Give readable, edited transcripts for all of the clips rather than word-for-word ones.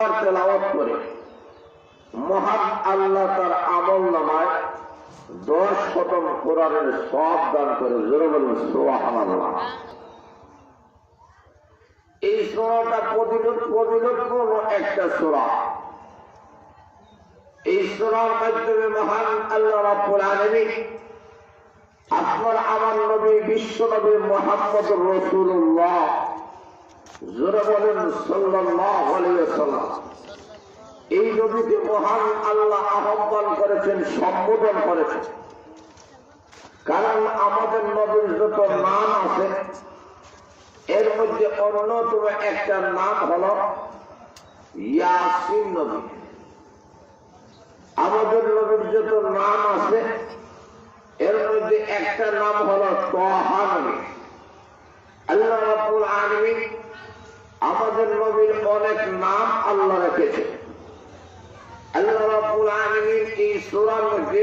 তেলাওয়াত করে মহান আল্লাহ তার আমল নামায় 10 খতম কোরআনের সওয়াব দান করে। জোরে বলুন সুবহানাল্লাহ। এই সূরাটা ফজিলতপূর্ণ একটা সূরা। এই সূরার মাধ্যমে মহান আল্লাহ রাব্বুল আলামিন আপনার আমার নবী বিশ্ব নবী মুহাম্মদুর রাসূলুল্লাহ জোরে বলেন সাল্লাল্লাহু আলাইহি ওয়াসাল্লাম এই নবীকে মহান আল্লাহ আহ্বান করেছেন, সম্বোধন করেছেন। কারণ আমাদের নবীর যত নাম আছে এর মধ্যে অন্যতম একটা নাম হলো ইয়াসিন নবী। আমাদের নবীর যত নাম আছে এর মধ্যে একটা নাম হলো তাহা নবী। আল্লাহ রাব্বুল আলামিন আমাদের নবীর অনেক নাম আল্লাহ রেখেছে। আল্লাহ রাব্বুল আলামিন এই সূরার মধ্যে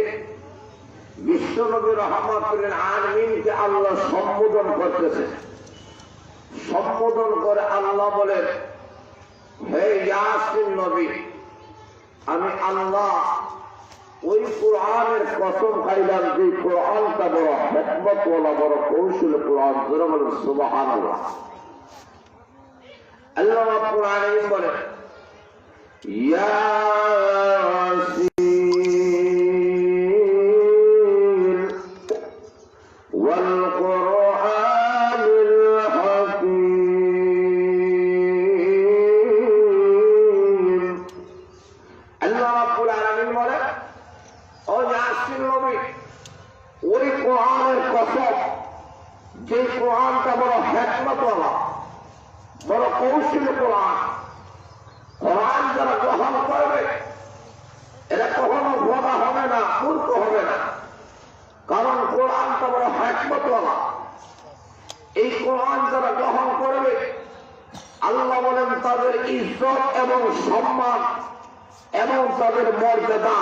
বিশ্ব নবী রাহমাতুল আলামিনকে আল্লাহ সম্বোধন করতেছে। সম্বোধন করে আল্লাহ বলেন, হে ইয়াসিন নবী, আমি আল্লাহ ওই কোরআনের কসম খাইলাম যে কোরআনটা বড় হিকমতওয়ালা, বড় কৌশল কোরআন। জোরে বলেন সুবহানাল্লাহ। আল্লাহ রাব্বুল আলামিন বলেন, ইয়াসিন ওয়াল কুরআনিল হাকীম। আল্লাহ রাব্বুল আলামিন বলেন, ও ইয়াসিন নবী, ওই কোরআনের কসম যে কোরআনটা বড় হিকমতওয়ালা, বড় কৌশলী কোরআন। কোরআন যারা গ্রহণ করবে এরা কখনো ভোলা হবে না, মূর্খ হবে না। কারণ কোরআনটা বড় হিকমতওয়ালা। এই কোরআন যারা গ্রহণ করবে আল্লাহ বলেন তাদের ইজ্জত এবং সম্মান এবং তাদের মর্যাদা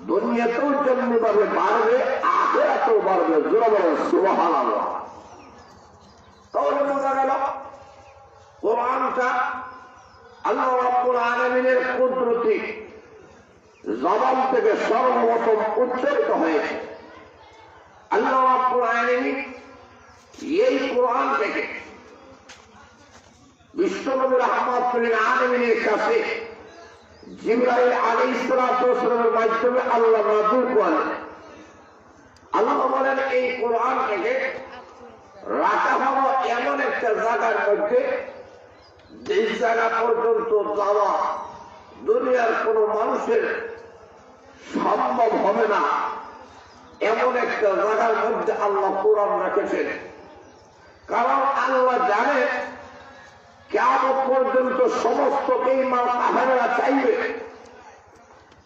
দুনিয়াতেও যেমনি ভাবে বাড়বে, আখিরাতেও বাড়বে। জোরে বলেন সুবহানাল্লাহ। তাহলে বোঝা গেল কোরআনটা আল্লাহ রাব্বুল আলামিনের কুদরতি জবান থেকে সর্বপ্রথম উচ্চারিত হয়েছে। আল্লাহ রাব্বুল আলামিন এই কোরআন থেকে বিশ্বনবী রাহমাতুল আলামিনের কাছে জিবরাইল আলাইহিস সালামের মাধ্যমে আল্লাহ নাযিল করেন। আল্লাহ বলেন, এই কোরআন থেকে রাখা হলো এমন একটা জায়গার মধ্যে যে জায়গা পর্যন্ত যাওয়া দুনিয়ার কোন মানুষের সম্ভব হবে না, এমন একটা জায়গার মধ্যে আল্লাহ কোরআন রেখেছেন। কারণ আল্লাহ জানে কিয়ামত পর্যন্ত সমস্ত বেঈমান কাফেররা চাইবে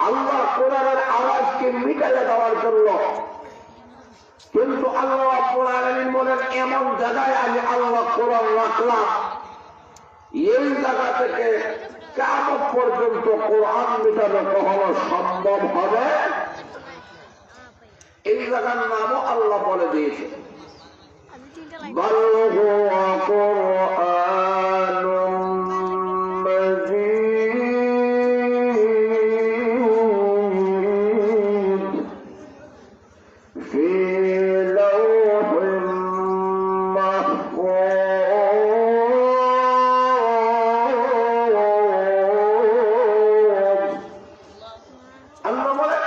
আল্লাহ কোরআনের আওয়াজকে মিটাইয়া দেওয়ার জন্য। কিন্তু আল্লাহ রাব্বুল আলামিন বলেন, এমন জায়গায় আমি আল্লাহ কোরআন রাখলাম এই জায়গা থেকে কিয়ামত পর্যন্ত কোরআন মিটানো কখনো সম্ভব হবে। এই জায়গার নামও আল্লাহ বলে দিয়েছে, বাল হুয়া কুরআনুম মাজিদ ফি লাওহিন মাহফুজ। আল্লাহ বলে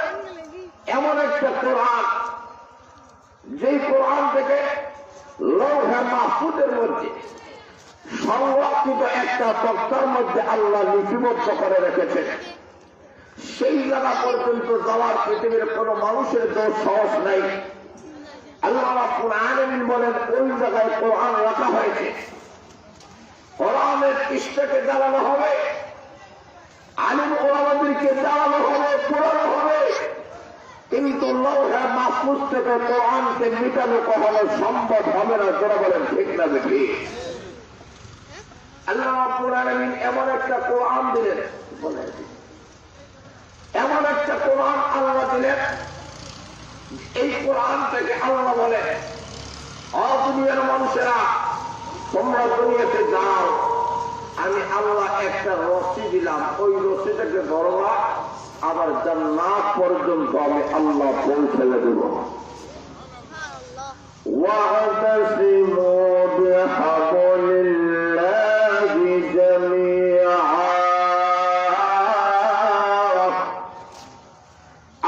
এমন একটা কোরআন যে কোরআন থেকে লৌহে মাহফুজের মধ্যে সংরক্ষিত একটা তক্তার মধ্যে আল্লাহ লিপিবদ্ধ করে রেখেছেন। সেই জায়গা পর্যন্ত যাওয়ার পৃথিবীর কোন মানুষের দোষ সাহস নাই। আল্লাহ রাব্বুল আলামিন বলেন, ওই জায়গায় কোরআন রাখা হয়েছে। কোরআনের পৃষ্ঠাকে জ্বালানো হবে, আলিম ওলামাদেরকে জ্বালানো হবে, পুরানো হবে, কিন্তু লৌহে মাহফুজ থেকে কোরআনকে মিটানো কখনো সম্ভব হবে না। যারা বলেন ঠিক না বেশি। আল্লাহ রাব্বুল আলামিন এমন একটা কোরআন দিলেন, এমন একটা কোরআন আল্লাহ দিলেন, এই কোরআন থেকে আল্লাহ বলে, দুনিয়ার মানুষেরা তোমরা দুনিয়াতে যাও, আমি আল্লাহ একটা রশি দিলাম, ওই রশিটাকে ধরবা, আবার জান্নাত পর্যন্ত আমি আল্লাহ পৌঁছালে দেব। واعتصموا بحبل الله جميعا।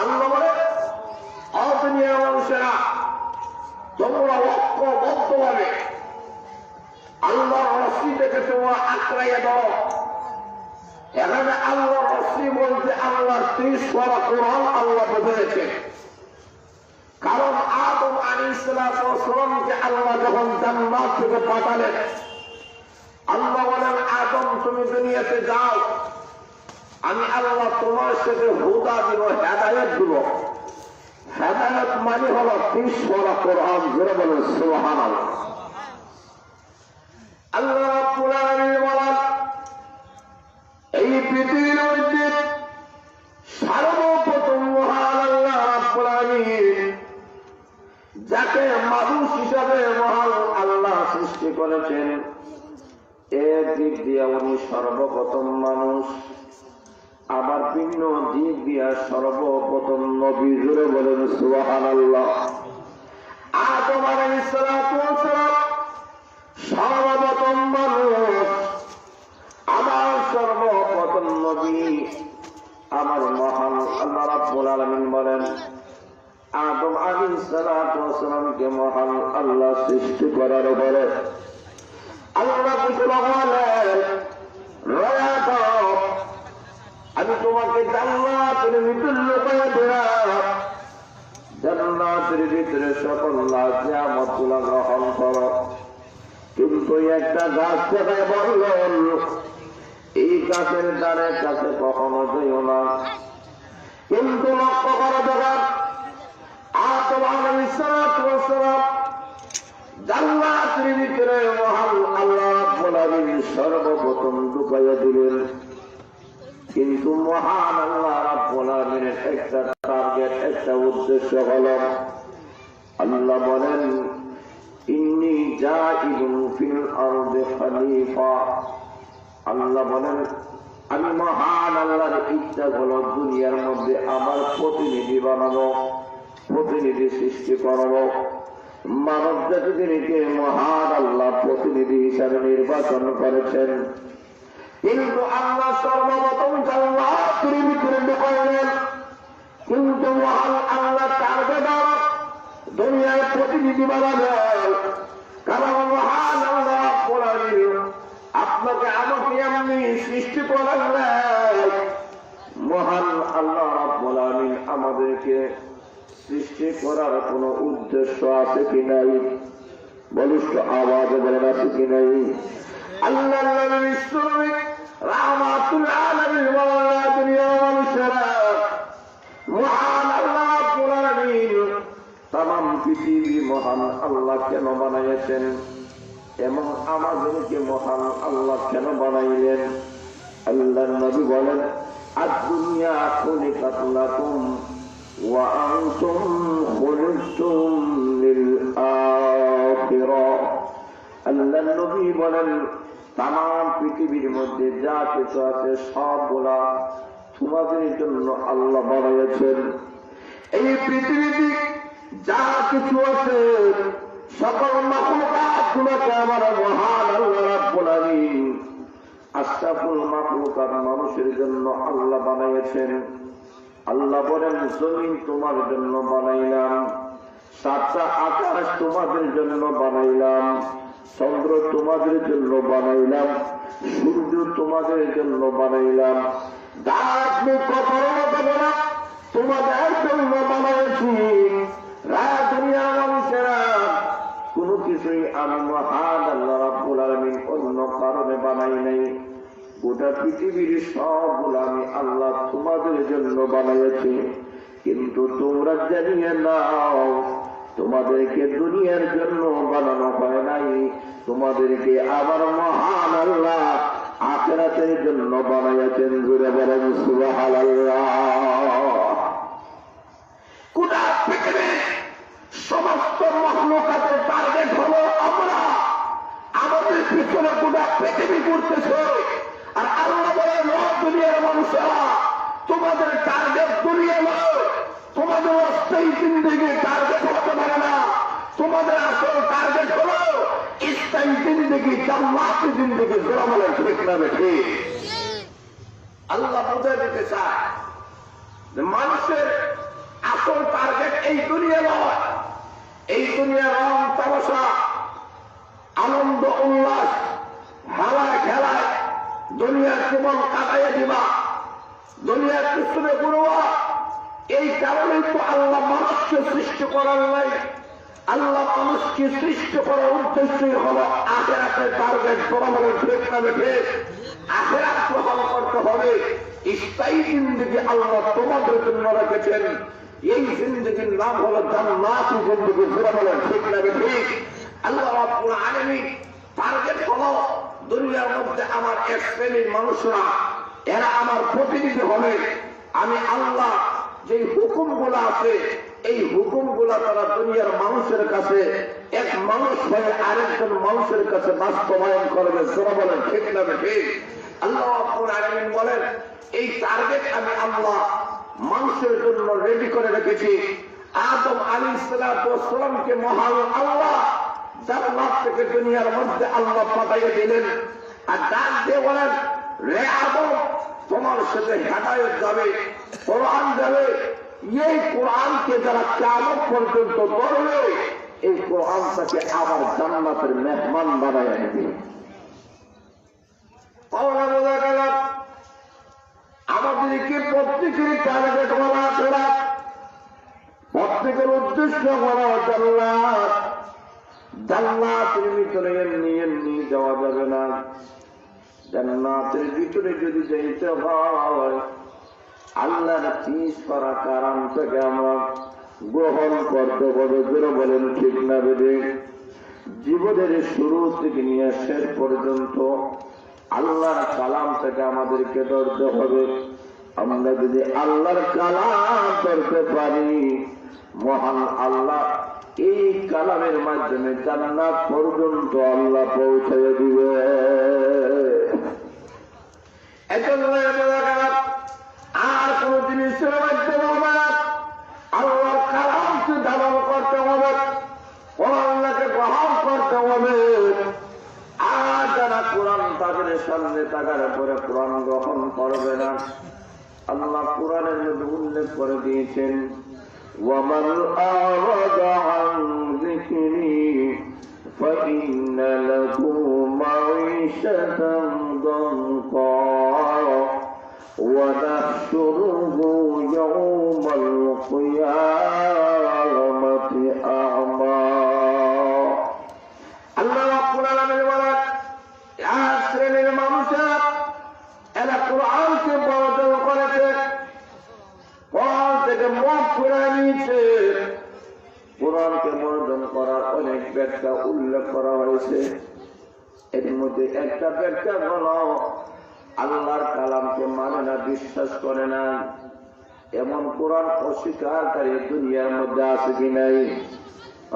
আল্লাহ বলে, অদুনিয়া মানুষেরা তোমরা ঐক্যবদ্ধভাবে আল্লাহর রশি থেকে তোমরা আঁকড়াইয়া দাও। এখানে আল্লাহর রশি বলতে আল্লাহর 30 পারা কোরআন আল্লাহ বোঝাইছে। কারণ আদম আলাইহিস সালামকে আল্লাহ যখন জান্নাত থেকে পাঠালেন, আল্লাহ বলেন, আদম তুমি দুনিয়াতে যাও, আমি আল্লাহ তোমার সাথে হুদা দিব, হেদায়েত দিব। হেদায়েত মানে হলো 30 পারা কোরআন। জোরে বলেন সুবহানাল্লাহ। আল্লাহ রাব্বুল আলামিন বলেন, এই পৃথিবীর মধ্যে সর্বপ্রথম মহান আল্লাহ রাব্বুল আলামিন যাকে মানুষ হিসাবে মহান আল্লাহ সৃষ্টি করেছেন, এর দিক দিয়ে উনি সর্বপ্রথম মানুষ, আবার ভিন্ন দিক দিয়া সর্বপ্রথম নবী। জোরে বলেন সুবহানাল্লাহ। আদম আলাইহিস সালাম সর্বপ্রথম মানুষ, আমার সর্বপ্রথম নবী। আমার মহান আল্লাহ রাব্বুল আলামিন বলেন, আদম আলাইহিস সালামকে মহান আল্লাহ সৃষ্টি করার পরে আল্লাহ বলেন, আমি তোমাকে জান্নাতের ভিতরে লুকিয়ে দিলাম, জান্নাতের ভিতরে সকল নিয়ামতগুলো গ্রহণ করো। কিন্তু একটা গাছ থেকে বললেন, এই গাছের দ্বারের কাছে কখনো যেও না। কিন্তু লক্ষ্য করা যাবে, আদম আলাইহিস সালাম জান্নাতের ভিতরে মহান আল্লাহ রাব্বুল আলামিন সর্বপ্রথম ঢুকাইয়া দিলেন। কিন্তু মহান আল্লাহ রাব্বুল আলামিনের একটা টার্গেট, একটা উদ্দেশ্য হলো, আল্লাহ বলেন, ইন্নী জাইলুন ফিল আরদি খলিফা। আল্লাহ বলেন, আমি মহান আল্লাহর ইচ্ছা হলো দুনিয়ার মধ্যে আমার প্রতিনিধি বানাবো, প্রতিনিধি সৃষ্টি করবো। মানব জাতিকে মহান আল্লাহ প্রতিনিধি হিসাবে নির্বাচন করেছেন। কিন্তু আল্লাহ সর্বপ্রথম জান্নাতের ভিতরে ঢুকাইলেন। কিন্তু মহান আল্লাহ টার্গেট দুনিয়ার প্রতিনিধি বানাবেন। কারণ মহান আল্লাহ রাব্বুল আলামিন আপনাকে আমাকে এমনি সৃষ্টি করেন নাই। মহান আল্লাহ রাব্বুল আলামিন আমাদেরকে সৃষ্টি করার কোন উদ্দেশ্য আছে কি নাই? বলিষ্ঠ আওয়াজে বলেন, আছে কি নাই? আল্লাহ রাহমাতুল আলামিন ওয়ালা দুনিয়া মানুষেরা, মহান আল্লাহ রাব্বুল আলামিন তামাম পৃথিবী মহান আল্লাহ কেন বানাইছেন এবং আমাদেরকে মহান আল্লাহ কেন বানাইলেন? আল্লাহর নবী বলেন, আদ-দুনিয়া খুলিকাত লাকুম ওয়া আনতুম খুলিকতুম লিল আখিরাহ। আল্লাহর নবী বলেন, তামাম পৃথিবীর মধ্যে যা কিছু আছে সবগুলা তোমাদের জন্য আল্লাহ বানাইছেন। এই পৃথিবীতে যা কিছু আছে সকল মাখলুকাতগুলোকে আমার মহান আল্লাহ রাব্বুল আলামিন আশরাফুল মাখলুকাত মানুষের জন্য আল্লাহ বানাইছেন। আল্লাহ বলেন, জমিন তোমার জন্য বানাইলাম, সাতটা আকাশ তোমাদের জন্য বানাইলাম, চন্দ্র তোমাদের জন্য বানাইলাম, সূর্য তোমাদের জন্য বানাইলাম, আপনি কখনো দেবে না তোমাদের জন্য বানাইছি। দুনিয়া মানুষেরা কোনো কিছুই আমি মহান আল্লাহ রাব্বুল আলামিন অন্য কারণে বানাই নাই। গোটা পৃথিবীর সবগুলো আমি আল্লাহ তোমাদের জন্য বানাইছি। কিন্তু তোমরা জানিয়ে নাও, তোমাদেরকে দুনিয়ার জন্য বানানো হয় নাই, তোমাদেরকে আবার মহান আল্লাহ আখিরাতের জন্য বানাইছেন। জোরে বলেন সুবহানাল্লাহ। গোটা পৃথিবীর সমস্ত মাখলুকাতের টার্গেট হলো আমরা আমাদের পিছনে গোটা পৃথিবী করতেছে। আর আল্লাহ বলেন, ও দুনিয়ার মানুষেরা, তোমাদের টার্গেট দুনিয়া নয়, তোমাদের অস্থায়ী জিন্দেগির টার্গেট হতে পারে না। তোমাদের আসল টার্গেট হলো স্থায়ী জিন্দেগি, জান্নাতি জিন্দেগি। জোরা বলেন ঠিক না ঠিক? আল্লাহ বুঝাই দিতে চায় যে মানুষের আসল টার্গেট এই দুনিয়া নয়। এই দুনিয়ার রং তামাশা, আনন্দ উল্লাস, হাওয়ায় খেলায় দুনিয়ার জীবন কাটাইয়া দিবা, দুনিয়ার পিছনে ঘুরবা। এই কারণেই তো আল্লাহ মানুষকে সৃষ্টি করার নাই। আল্লাহ মানুষকে সৃষ্টি করার উদ্দেশ্যই হলো আখিরাতের টার্গেট। বরাবর ঠিক না ঠিক? আখিরাত গ্রহণ করতে হবে। স্থায়ী জিন্দেগি আল্লাহ তোমাদের জন্য রেখেছেন। এই জিন্দেগির নাম হলো জান্নাতি জিন্দেগি। বরাবর ঠিক না ঠিক? আল্লাহ রাব্বুল আলামিন টার্গেট হলো দুনিয়ার মধ্যে আমার এক শ্রেণীর মানুষরা, এরা আমার প্রতিনিধি হবে। আমি আল্লাহ যে হুকুমগুলো আছে, এই হুকুমগুলা তারা দুনিয়ার মানুষের কাছে, এক মানুষ হয়ে আরেকজন মানুষের কাছে বাস্তবায়ন করবে। যারা বলেন ঠিক না ঠিক? আল্লাহ রাব্বুল আলামিন বলেন, এই টার্গেট আমি আল্লাহ মানুষের জন্য রেডি করে রেখেছি। আদম আলাইহিস সালামকে মহান আল্লাহ জান্নাত থেকে দুনিয়ার মধ্যে আল্লাহ পাঠাইয়া দিলেন। আর ডাক দিয়ে বলেন, রে আদম, তোমার সাথে হেদায়েত যাবে, কোরআন যাবে। এই কোরআনকে যারা কিয়ামত পর্যন্ত ধরবে, এই কোরআনটাকে আবার জান্নাতের মেহমান বানাইয়া দিবে। বোঝা গেল আমাদেরকে প্রত্যেকের টার্গেট বলা করা, প্রত্যেকের উদ্দেশ্য বলা জান্নাত। জান্নাতের ভিতরে এমনি এমনি যাওয়া যাবে না। জান্নাতের ভিতরে যদি যাইতে হয়, আল্লাহর চিজ করা কারণ থেকে আমরা গ্রহণ করতে হবে। জোরে বলেন ঠিক না বেদে? জীবনের শুরু থেকে নিয়ে শেষ পর্যন্ত আল্লাহর কালাম থেকে আমাদেরকে ধরতে হবে। আমরা যদি আল্লাহর কালাম ধরতে পারি, মহান আল্লাহ এই কালামের মাধ্যমে জান্নাত পর্যন্ত আল্লাহ পৌঁছে দিবে। আর কোন জিনিসের মাধ্যমে হবে না, আল্লাহর কালামকে ধারণ করতে হবে, কোরআনকে গ্রহণ করতে হবে। আর যারা কোরআন তাদের সামনে থাকার পরে কোরআন গ্রহণ করবে না, আল্লাহ কোরআনের মধ্যে উল্লেখ করে দিয়েছেন, وَمَنْ أَعْرَضَ عَنْ ذِكْرِي فَإِنَّ لَهُ مَعِيشَةً ضَنكًا وَنَحْشُرُهُ يَوْمَ الْقِيَامَةِ أَعْمَى। আল্লাহ রাব্বুল আলামিন বলেন, এক শ্রেণীর মানুষেরা এরা কোরআনকে বর্জন করেছে, কোরআন থেকে মুখ ফিরে নিয়েছে। কোরআনকে বর্জন করার অনেক ব্যাখ্যা উল্লেখ করা হয়েছে। এর মধ্যে একটা ব্যাখ্যা হলো আল্লাহর কালামকে মানে না, বিশ্বাস করে না, এমন কোরআন অস্বীকারী দুনিয়ার মধ্যে আছে কি নাই?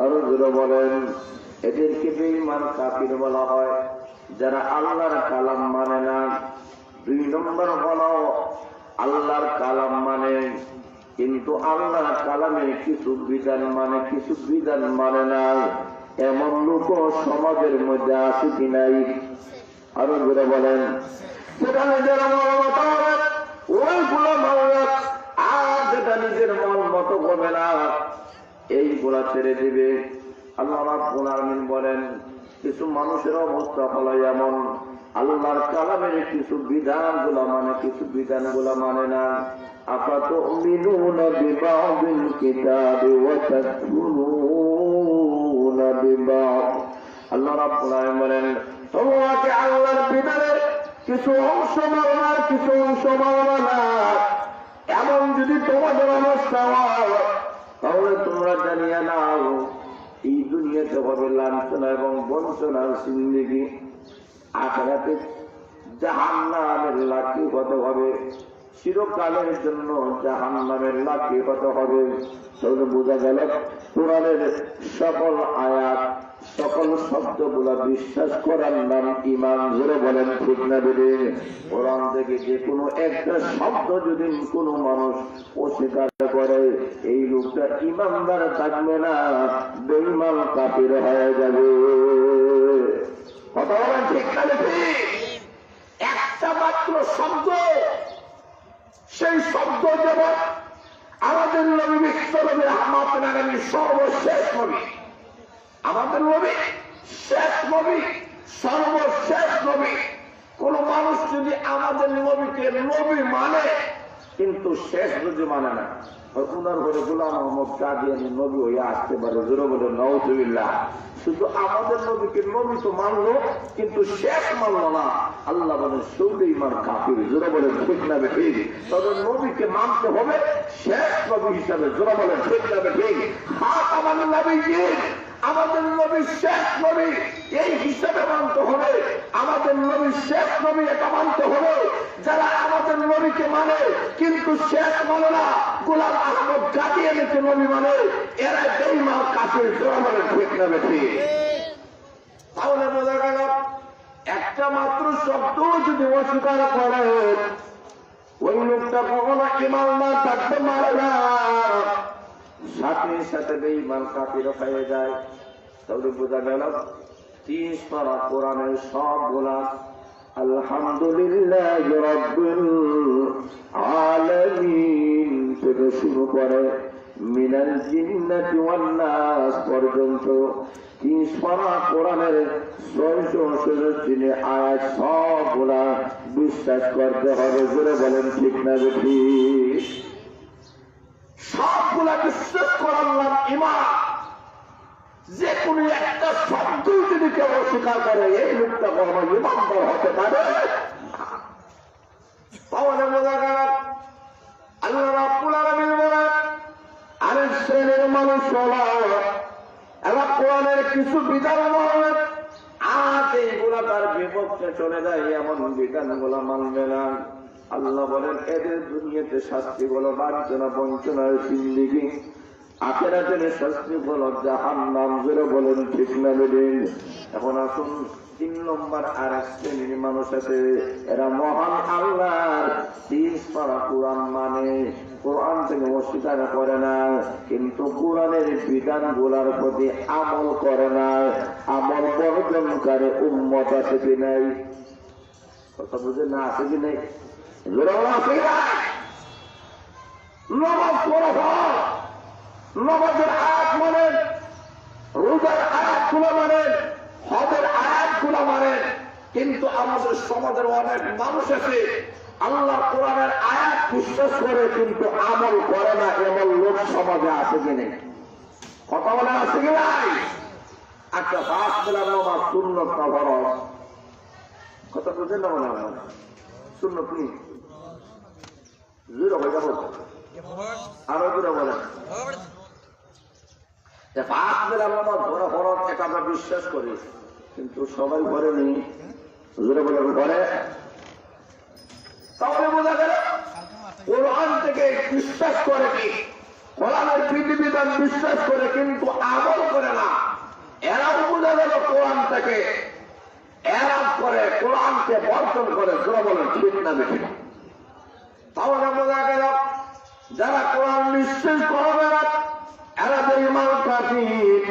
আরো জোরে বলেন। এদেরকে বেঈমান কাফির বলা হয়, যারা আল্লাহর কালাম মানে না। দুই নম্বর হলো আল্লাহর কালাম মানে, কিন্তু আল্লাহর কালামে কিছু বিধান মানে, কিছু বিধান মানে না, এমন লোক সমাজের মধ্যে আছে কি নাই? আরো জোরে বলেন। সেখানে যারা মত হবে ওইগুলো মানবে, আর যেটা নিজের মন মতো করবে না এইগুলা ছেড়ে দিবে। আল্লাহ রাব্বুল আলামিন বলেন, কিছু মানুষের অবস্থা হলো এমন, আল্লাহর কালামের কিছু বিধানগুলা মানে, কিছু বিধানগুলা মানে না। আফাতুমিনুনা বিবাদিল কিতাবি ওয়া তাকফুরুনা বিবাদ। আল্লাহ রাব্বুল আলামিন বলেন, তোমরা কি আল্লাহর বিধানের কিছু অংশ মানো না, কিছু অংশ মানো না? এমন যদি তোমাদের অবস্থা হয়, তাহলে তোমরা জানিয়ে নাও এই দুনিয়াতে হবে লাঞ্ছনা এবং বঞ্চনার জিন্দেগি, আখিরাতে জাহান্নামের লাঠি হতে হবে, চিরকালের জন্য জাহান্নামের লাঠি হতে হবে। তাহলে বোঝা গেল কোরআনের সকল আয়াত সকল শব্দগুলা বিশ্বাস করার নাম ঈমান। জোরে বলেন ঠিক না বেঠিক? কোরআন থেকে যে কোনো একটা শব্দ যদি কোনো মানুষ অস্বীকার করে, এই লোকটা ঈমানদার থাকবে না, বেঈমান কাফির হয়ে যাবে। কথা বলেন ঠিক না বেঠিক? একটা মাত্র শব্দ, সেই শব্দ যেমন আমাদের নবী বিশ্বনবী রাহমাতুল লিল আলামিন সর্বশেষ নবী, আমাদের নবী শেষ নবী, সর্বশেষ নবী। কোন মানুষ যদি আমাদের নবীকে নবী মানে কিন্তু শেষ যদি মানে না, ওনার ঘরে গোলাম মোহাম্মদ কাদিয়ানী নবী হয়ে আসতে পারে। জোরে বলে নাউযুবিল্লাহ। শুধু আমাদের নবীকে নবী তো মানলো কিন্তু শেষ মানলো না, আল্লাহ বলেন সৌদি ইমান কাফির। জোরে বলে ঠিক না বেঠিক? তবে নবীকে মানতে হবে শেষ নবী হিসাবে। জোরে বলে ঠিক না বেঠিক? হাত আমাদের নবীজির, আমাদের নবী শেষ নবী এই হিসাবে মানতে হবে। আমাদের নবী শেষ নবী এটা মানতে হবে। যারা আমাদের নবীকে মানে কিন্তু শেষ মানে না, গোলাম আহমদ কাদিয়ানীকে নবী মানে, এরা বেঈমান কাফির। জোরে বলে ঠিক না বেঠিক? তাহলে বোঝা গেল একটা মাত্র শব্দ যদি অস্বীকার করে, ওই লোকটা কখনো ঈমানদার থাকতে পারে না, সাথে সাথে বেঈমান কাফির হয়ে যায়। তাহলে বোঝা গেল 30 পারা কোরআনের সবগুলা আলহামদুলিল্লাহ রাব্বিল আলামিন থেকে শুরু করে মিনাল জিন্নাতি ওয়ান নাস পর্যন্ত 30 পারা কোরআনের 666 আয়াত সবগুলা বিশ্বাস করতে হবে। জোরে বলেন ঠিক না বেঠিক? সবগুলা বিশ্বাস করার নাম ঈমান। যে কোনো একটা শব্দ যদি কেউ অস্বীকার করে, এই লোকটা কখনো ঈমানদার হতে পারে। তাহলে বোঝা গেল আল্লাহ রাব্বুল আলামিন বলেন আরেক শ্রেণীর মানুষ হলো এরা কোরআনের কিছু বিধান বলে আজ এইগুলা তার বিপক্ষে চলে যায়, এমন বিধানগুলা মানবে না। আল্লাহ বলেন এদের দুনিয়াতে শাস্তি বলো বাঞ্ছনা বঞ্চনার জিন্দেগি, আখিরাতের শাস্তি হলো জাহান্নাম। জোরে বলেন ঠিক না বেঠিক? এখন আসুন 3 নম্বর আরেক শ্রেণীর মানুষ আছে, এরা মহান আল্লাহর 30 পারা কোরআন মানে, কোরআন থেকে অস্বীকার করে না, কিন্তু কোরআনের বিধান গুলার প্রতি আমল করে না। আমল বর্জনকারী উম্মত আছে কি নাই? কথা বুঝে না? আছে কি নাই? নমাজ পড়া হয়, নমাজের আয়াত মানেন, রোজার আয়াত গুলো মানেন, হজের আয়াত গুলো মানেন, কিন্তু আমাদের সমাজের অনেক মানুষ আছে আল্লাহ কোরআনের আয়াত বিশ্বাস করে কিন্তু আমল করে না, এমন লোক সমাজে আছে কি নেই? কথা বলে আছে কি নাই? একটা 5 বেলার নামাজ সুন্নত না ফরজ? কথা বুঝেন না? মনে হয় সুন্নত কি? জোরে হয়ে যাবো আরো জোরে বলেন। 5 বেলার নামাজ ধরা ফরজ এটা আমরা বিশ্বাস করি, কিন্তু সবাই করেনি। জোরে বলে করে। তাহলে বোঝা গেল কোরআন থেকে বিশ্বাস করে কি, কোরআনের বিধিবিধান বিশ্বাস করে কিন্তু আমল করে না, এরাও বোঝা গেল কোরআন থেকে এরাম করে, কোরআনকে বর্জন করে। জোরে বলেন ঠিক না বেঠিক? তাহলে বোঝা গেল যারা কোরআন বিশ্বাস করবে না এরা বেঈমান কাফির,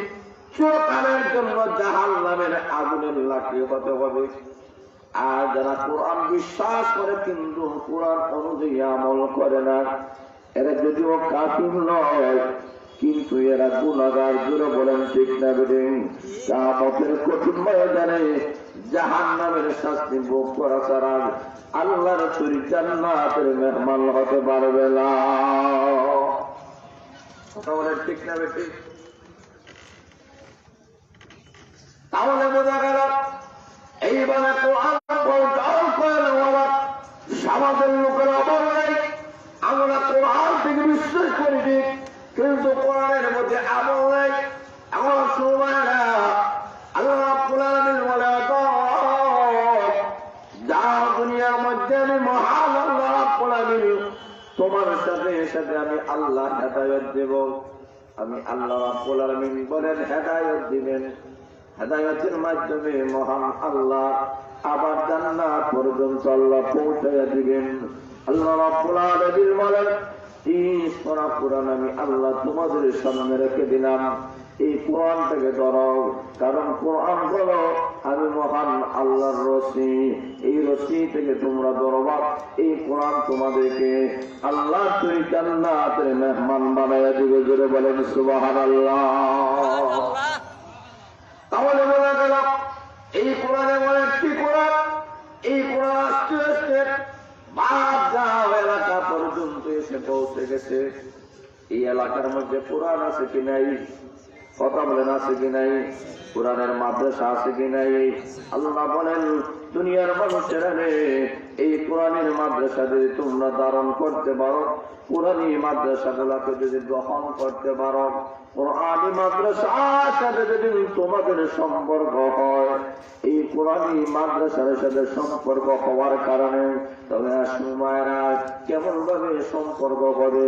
চিরকালের জন্য জাহান্নামের আগুনের লাকড়ি হতে হবে। আর যারা কোরআন বিশ্বাস করে কিন্তু কোরআন অনুযায়ী আমল করে না, এরা যদিও কাফির নয় কিন্তু এরা গুনাহগার। জোরে বলেন ঠিক না বেঠিক? কিয়ামতের কঠিন ময়দানে জাহান্নামের শাস্তি ভোগ করা ছাড়া আল্লাহর তৈরি জান্নাতের মেহমান হতে পারবে না। কথা বলেন ঠিক না বেঠিক? তাহলে বোঝা গেল এইভাবে কোরআন সমাজের লোকের অবর নেই, আমরা কোরআন থেকে বিশ্বাস করি ঠিক কিন্তু কোরআনের মধ্যে আমল নেই। আমার সময় আল্লাহ রাব্বুল আলামিন বলে যা দুনিয়ার মধ্যে আমি মহান আল্লাহ রাব্বুল আলামিন তোমার সাথে সাথে আমি আল্লাহ হেদায়েত দেব। আমি আল্লাহ রাব্বুল আলামিন বলেন হেদায়েত দিবেন। হেদায়েতের মাধ্যমে মহান আল্লাহ আবার জান্নাত পর্যন্ত আল্লাহ পৌঁছাইয়া দিবেন। আল্লাহ রাব্বুল আলামিন বলেন, এই সূরা কুরআন আমি আল্লাহ তোমাদের সামনে রেখে দিলাম, এই কোরআনটাকে ধরো, কারণ কোরআন হলো আমি মহান আল্লাহর রশি, এই রশি থেকে তোমরা ধরবা। এই কোরআন তোমাদেরকে আল্লাহ তুই জান্নাতের মেহমান বানাইয়া দিবে। জোরে বলেন সুবহানাল্লাহ। তাহলে বলা গেল এই কোরআন এমন একটি কোরআন, এই কোরআন আস্তে আস্তে বাদগাঁও এলাকা পর্যন্ত এসে পৌঁছে গেছে। এই এলাকার মধ্যে কোরআন আছে কি নাই? কথা বলেন, আছে কি নাই? কোরআনের মাদ্রাসা আছে কি নাই? আল্লাহ বলেন, দুনিয়ার মানুষেরা রে, এই কোরআনের মাদ্রাসা যদি তোমরা ধারণ করতে পারো, কোরআনী মাদ্রাসা গুলাকে যদি গ্রহণ করতে পারো, কোরআনী মাদ্রাসার সাথে যদি তোমাদের সম্পর্ক হয়, এই কোরআনী মাদ্রাসার সাথে সম্পর্ক হওয়ার কারণে তবে মায়েরা কেমন ভাবে সম্পর্ক হবে?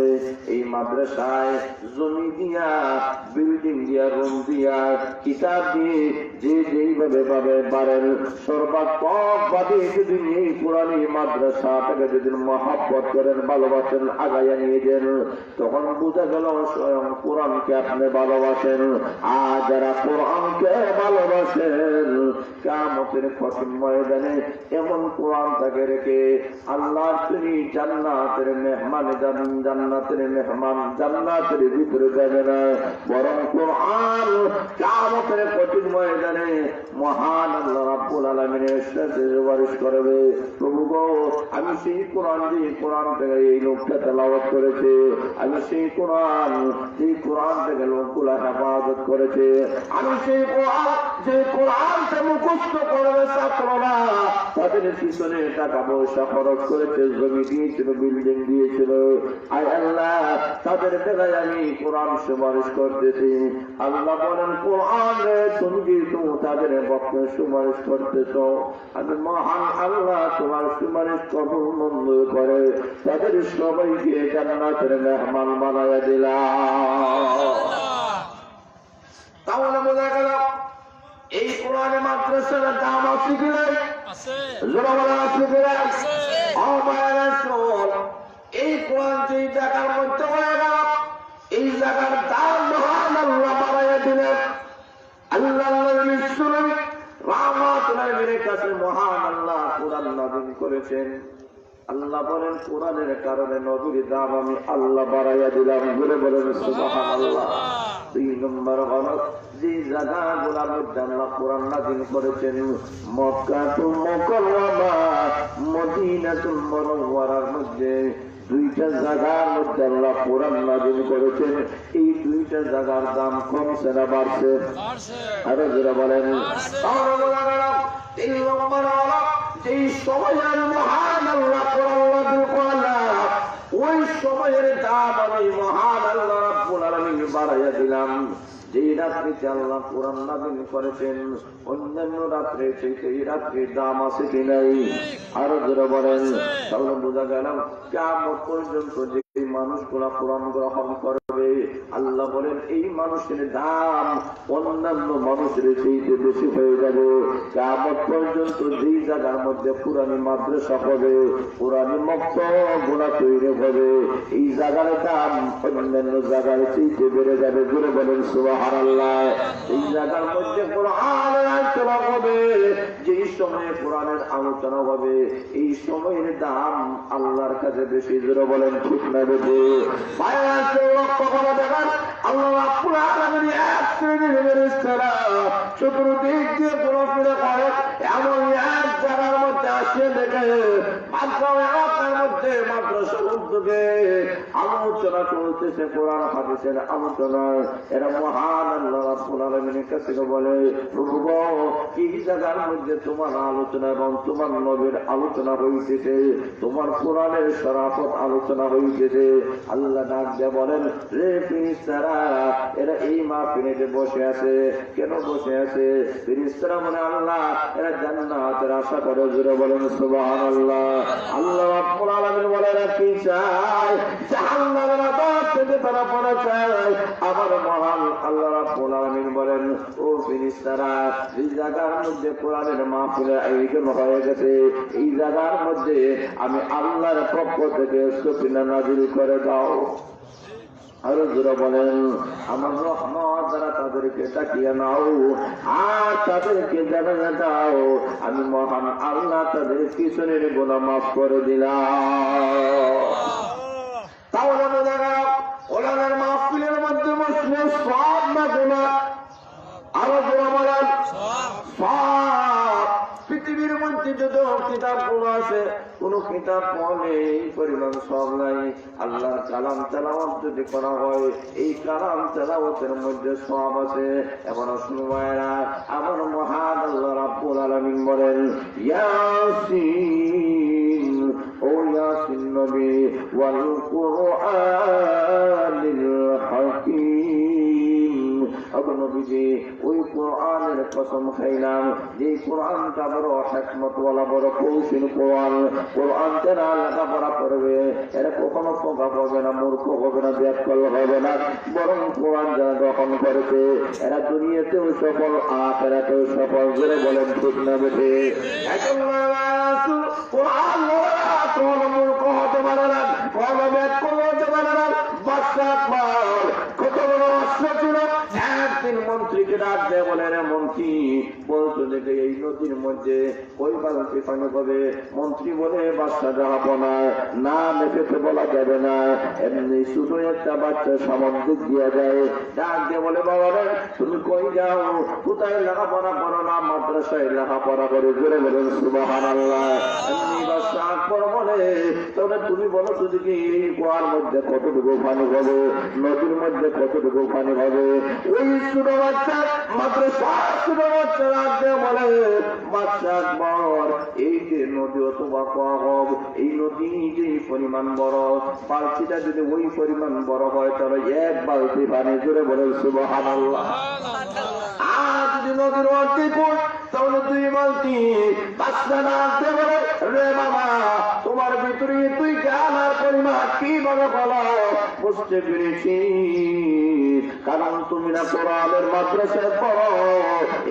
এই মাদ্রাসায় জমি দিয়া, বিল্ডিং দিয়া, রুম দিয়া, কিতাব দিয়ে যে যেইভাবে ভাবে পারেন সর্বাত্মক ভাবে যদি এই কোরআনী মাদ্রাসাটাকে যদি মহব্বত করেন, ভালোবাসেন, আগাইয়া নিয়ে যান, তখন বোঝা গেল স্বয়ং কোরআনকে আপনি ভালোবাসেন। আর যারা কোরআনকে ভালোবাসেন, কিয়ামতের কঠিন ময়দানে এমন কোরআনটাকে রেখে আল্লাহ তিনি জান্নাতের মেহমান যাবেন, জান্নাতের মেহমান জান্নাতের ভিতরে যাবে না, বরং কোরআন কিয়ামতের কঠিন ময়দানে মহান আল্লাহ রাব্বুল আলামিনের সাথে সুপারিশ করবে, প্রভু গো, আমি সেই কোরআন, যে কোরআন থেকে এই লোকটা তেলাওয়াত করেছে, আমি সেই কোরআন, যে কোরআন থেকে লোকগুলা হেফাজত করেছে, আমি সেই কোরআন, যে কোরআনকে মুখস্থ করবে ছাত্ররা, তাদের পিছনে টাকা পয়সা খরচ করেছে, জমি দিয়েছিল, বিল্ডিং দিয়েছিল, আয় আল্লাহ তাদের বেলায় আমি কোরআন সুপারিশ করতেছি। আল্লাহ বলেন, কোরআন তুমি যেহেতু তাদের পক্ষে সুপারিশ করতেছ, আমি মহান আল্লাহ তোমার সুপারিশ কবুল মঞ্জুর করে তাদের সবাইকে জান্নাতের মেহমান বানাইয়া দিলাম। তাহলে বোঝা গেল এই কোরআনে মাদ্রাসার দাম আছে কি নাই? জোরে বলেন, আছে কি নাই? এই কোরআন যে জায়গার মধ্যে হয়ে গেল, এই জায়গার দাম মহান আল্লাহ বাড়াইয়া দিলেন। আল্লাহ রাহমাতুল্লাহির কাছে মহান আল্লাহ কোরআন নাযিল করেছেন। আল্লাহ বলেন, কোরআনের কারণে নবীর দাম আমি আল্লাহ বাড়াইয়া দিলাম। বলে বলেন সুবহানাল্লাহ। 2 নম্বর হলো যে জায়গাগুলোর মধ্যে আল্লাহ কোরআন নাযিল করেছেন, মক্কাতুল মুকাররমা, মদিনাতুল মুনাওয়ারার মধ্যে 2টা জায়গার মধ্যে আল্লাহ কোরআন নাযিল করেছেন। এই 2টা জায়গার দাম কমছে না বাড়ছে? আরো যারা বলেন। এই নম্বর হলো যেই সময়ের মহান আল্লাহ কোরআন নাযিল করলেন, ওই সময়ের দাম আমি মহান আল্লাহ রাব্বুল আলামিন বাড়াইয়া দিলাম। যে রাত্রিতে আল্লাহ কোরআন নাযিল করেছেন, অন্যান্য রাত্রে সেই রাত্রির দাম আছে কি নাই? আরো যারা বলেন। তাহলে বোঝা গেল কিয়ামত পর্যন্ত যে মানুষগুলা কোরআন গ্রহণ করবে, আল্লাহ বলেন এই মানুষের দাম অন্যান্য মানুষের চেয়ে বেশি হয়ে যাবে। কিয়ামত পর্যন্ত যেই জায়গার মধ্যে কোরআনী মাদ্রাসা হবে, কোরআনী মক্তবগুলা তৈরি হবে, এই জায়গার দাম অন্যান্য জায়গার চেয়ে বেড়ে যাবে। জোরে বলেন সুবহানাল্লাহ। এই জায়গার মধ্যে কোরআনের আলোচনা হবে, যেই সময়ে কোরআনের আলোচনা হবে, এই সময়ের দাম আল্লাহর কাছে বেশি। জোরে বলেন ঠিক না বেশি? লক্ষ্য করে দেখেন, আল্লাহ রাব্বুল আলামিন এক শ্রেণীর ফেরেশতারা চতুর্দিক দিয়ে ঘোরাফেরা করে, এমন এক জায়গার মধ্যে আসিয়ে দেখে মাত্র এলাকার মধ্যে মাদ্রাসার উদ্যোগে আলোচনা চলতেছে, কোরআন হাদিসের আলোচনা। এরা মহান আল্লাহ রাব্বুল আলামিনের কাছে বলে, প্রভু গো, এই জায়গার মধ্যে তোমার আলোচনা এবং তোমার নবীর আলোচনা হইতেছে, তোমার কোরআনের শরাফত আলোচনা হইতেছে। আল্লাহ ডাক দিয়ে বলেন, রে ফেরেশতারা, এরা এই মাহফিলে বসে আছে, কেন বসে আছে? ফেরেশতারা বলে, আল্লাহ এরা জান্নাতের আশা করে। জোরে বলেন সুবহানাল্লাহ। আল্লাহ রাব্বুল আলামিন বলেন, তারা কি চায়? জাহান্নামের আযাব থেকে তারা পানা চায়। আমার মহান আল্লাহ রাব্বুল আলামিন বলেন, ও ফেরেশতারা, এই জায়গার মধ্যে কোরআনের মাহফিলের আয়োজন হয়ে গেছে, এই জায়গার মধ্যে আমি আল্লাহর পক্ষ থেকে সকিনা নাযিল করে দাও। আরো জোরে বলেন, আমার রহমত দ্বারা তাদেরকে তাকিয়ে নাও আর তাদেরকে জানিয়ে দাও আমি মহান আল্লাহ তাদের পিছনের গুনাহ মাফ করে দিলাম। তাহলে বোঝা গেল কোরআনের মাহফিলের মধ্যে বসলে সব না গুনাহ। আরো জোরে বলেন, সব। পৃথিবীর মধ্যে যত কিতাব গুলো আছে, কোন কিতাব পড়লে এই পরিমাণ সব নাই। আল্লাহর কালাম তেলাওয়াত যদি করা হয়, এই কালাম তেলাওয়াতের মধ্যে সব আছে। এমন শুনবায়রা, আমার মহান আল্লাহ রাব্বুল আলামিন বলেন, ইয়াসিন, ও ইয়াসিন নবী, ওয়াল কুরআনিল হাকীম। নবীজি, ওই কোরআনের কসম খাইলাম যে কোরআনটা বড় হিকমতওয়ালা, বড় কৌশল কোরআন। কোরআন যারা লেখাপড়া করবে এরা কখনো পোকা পাবে না, মূর্খ হবে না, ব্যাকল হবে না। বরং কোরআন যারা গ্রহণ করেছে এরা দুনিয়াতেও সফল, আখিরাতেও সফল। জোরে বলেন ঠিক না বেঠে? এখন কোরআন কোন মূর্খ হতে পারে না, কোন ব্যাকল হতে পারে না। বাদশা কত বড় অস্ত্র ছিল, একদিন মন্ত্রীকে ডাক দেয়, বলে রে মন্ত্রী, বলতো দেখে এই নদীর মধ্যে ওই বালতি পানি পাবে। মন্ত্রী বলে, বাচ্চা জাহাপনা না দেখেছে বলা যাবে না, এমনি শুধু একটা বাচ্চা সামগ্রী দিয়ে যায়। ডাক দিয়ে বলে, বাবা রে তুমি কই যাও, কোথায় লেখাপড়া করো না? মাদ্রাসায় লেখাপড়া করে। জোরে বলেন সুবহানাল্লাহ। এমনি বাচ্চা আকবর বলে, তবে তুমি বলো তো দেখি এই কুয়ার মধ্যে কতটুকু পানি পাবে, নদীর মধ্যে কতটুকু পানি পাবে? ওই ছোট বাচ্চা মাদ্রাসা ছোট বাচ্চা রাখতে বলে, বাচ্চা আকবর এই যে নদী অথবা কুয়া হোক, এই নদী যে পরিমাণ বড়, বালতিটা যদি ওই পরিমাণ বড় হয় তাহলে এক বালতি পানি। জোরে বলে সুবহানাল্লাহ। আর যদি নদীর অর্ধেক হয় তাহলে 2 বালতি। বাচ্চা রাখতে বলে, রে বাবা তোমার ভিতরে তুই জ্ঞান আর পরিমাণ কিভাবে বলো? বুঝতে পেরেছি, কারণ তুমি না কোরআনের মাদ্রাসায় পড়ো,